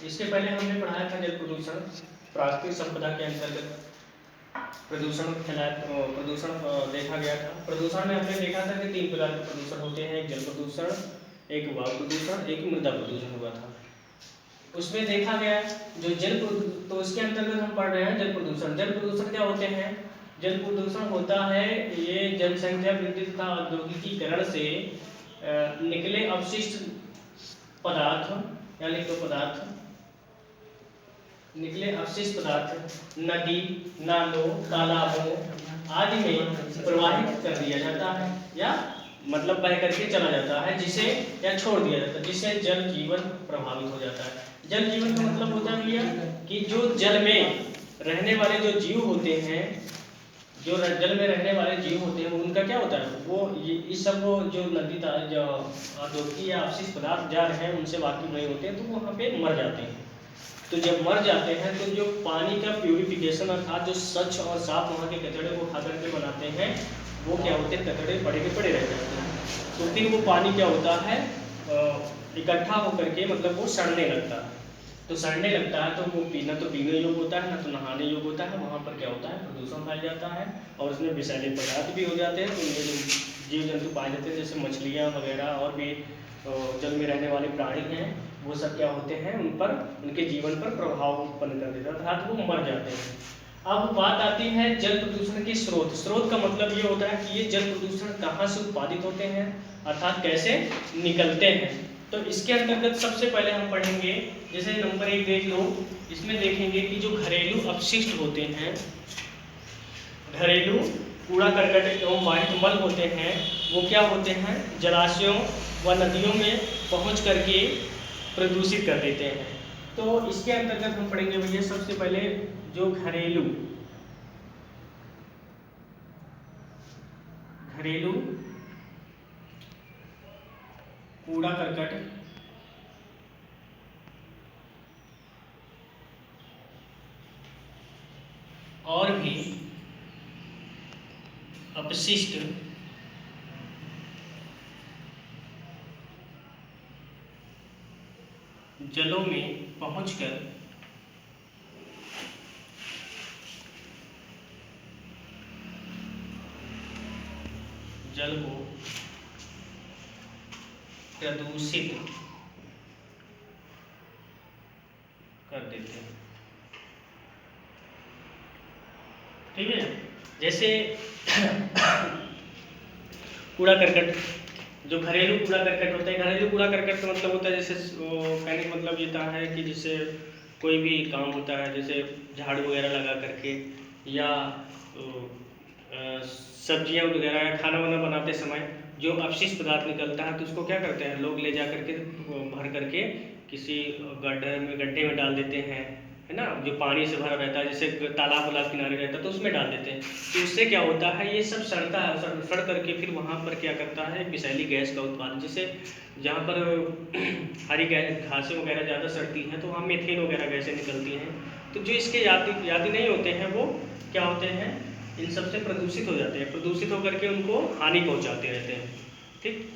इसके पहले हमने पढ़ाया था जल प्रदूषण, प्राकृतिक संपदा के अंतर्गत प्रदूषण फैलाया, प्रदूषण देखा गया था। प्रदूषण में हमने देखा था कि 3 प्रकार के प्रदूषण होते हैं, एक जल प्रदूषण, एक वायु प्रदूषण, एक मृदा प्रदूषण हुआ था। उसमें देखा गया जो तो उसके अंतर्गत हम पढ़ रहे हैं जल प्रदूषण। जल प्रदूषण क्या होते हैं? जल प्रदूषण होता है ये जनसंख्या वृद्धि तथा औद्योगिकीकरण से निकले अवशिष्ट पदार्थ या लिख दो पदार्थ, निकले अवशिष्ट पदार्थ नदी, नालों, तालाबों आदि में प्रवाहित कर दिया जाता है या मतलब बह करके चला जाता है, जिसे या छोड़ दिया जाता है, जिससे जल जीवन प्रभावित हो जाता है। जल जीवन का मतलब होता है भैया कि जो जल में रहने वाले जो जीव होते हैं, जो जल में रहने वाले जीव होते हैं उनका क्या होता है, वो इस सब जो नदी जो औद्योगिक या अवशिष्ट पदार्थ जा रहे हैं उनसे वाकिफ नहीं होते हैं तो वहाँ पे मर जाते हैं। तो जब मर जाते हैं तो जो पानी का प्यूरिफिकेशन अर्थात जो स्वच्छ और साफ वहाँ के कचड़े को खा करके बनाते हैं वो क्या होते हैं, कचड़े पड़े के पड़े रह जाते हैं। तो फिर वो पानी क्या होता है, इकट्ठा होकर के मतलब वो सड़ने लगता है। तो सड़ने लगता है तो वो पीना तो पीने योग्य होता है ना तो नहाने योग्य होता है। वहाँ पर क्या होता है, प्रदूषण फैल जाता है और उसमें विषैले पदार्थ भी हो जाते हैं। तो उनमें जो जीव जंतु पाए जाते हैं जैसे मछलियाँ वगैरह और भी जल में रहने वाले प्राणी हैं वो सब क्या होते हैं, उन पर उनके जीवन पर प्रभाव उत्पन्न कर देता है अर्थात वो मर जाते हैं। अब बात आती है जल प्रदूषण के स्रोत। स्रोत का मतलब ये होता है कि ये जल प्रदूषण कहाँ से उत्पादित होते हैं अर्थात कैसे निकलते हैं। तो इसके अंतर्गत सबसे पहले हम पढ़ेंगे, जैसे नंबर 1 देख लो, इसमें देखेंगे कि जो घरेलू अपशिष्ट होते हैं, घरेलू कूड़ा करकट एवं वाहित मल होते हैं वो क्या होते हैं, जलाशयों व नदियों में पहुंच करके प्रदूषित कर देते हैं। तो इसके अंतर्गत हम पढ़ेंगे भैया सबसे पहले जो घरेलू कूड़ा करकट और भी अपशिष्ट जलों में पहुंचकर जल को प्रदूषित कर देते हैं। ठीक है, जैसे कूड़ा करकट, जो घरेलू कूड़ा करकट होता है, घरेलू कूड़ा करकट का मतलब होता है जैसे कहने का मतलब ये है कि जिससे कोई भी काम होता है जैसे झाड़ू वगैरह लगा करके या सब्जियां वगैरह या खाना वाना बनाते समय जो अपशिष्ट पदार्थ निकलता है तो उसको क्या करते हैं लोग ले जा करके भर करके किसी गड्ढे में डाल देते हैं, है ना, जो पानी से भरा रहता है जैसे तालाब वालाब किनारे रहता है तो उसमें डाल देते हैं। तो उससे क्या होता है, ये सब सड़ता है, सड़ करके फिर वहाँ पर क्या करता है विषैली गैस का उत्पादन, जैसे जहाँ पर हरी घासें वगैरह ज़्यादा सड़ती हैं तो वहाँ मीथेन वगैरह गैसें निकलती हैं। तो जो इसके यादी नहीं होते हैं वो क्या होते हैं, इन सबसे प्रदूषित हो जाते हैं, प्रदूषित होकर के उनको हानि पहुँचाते रहते हैं। ठीक,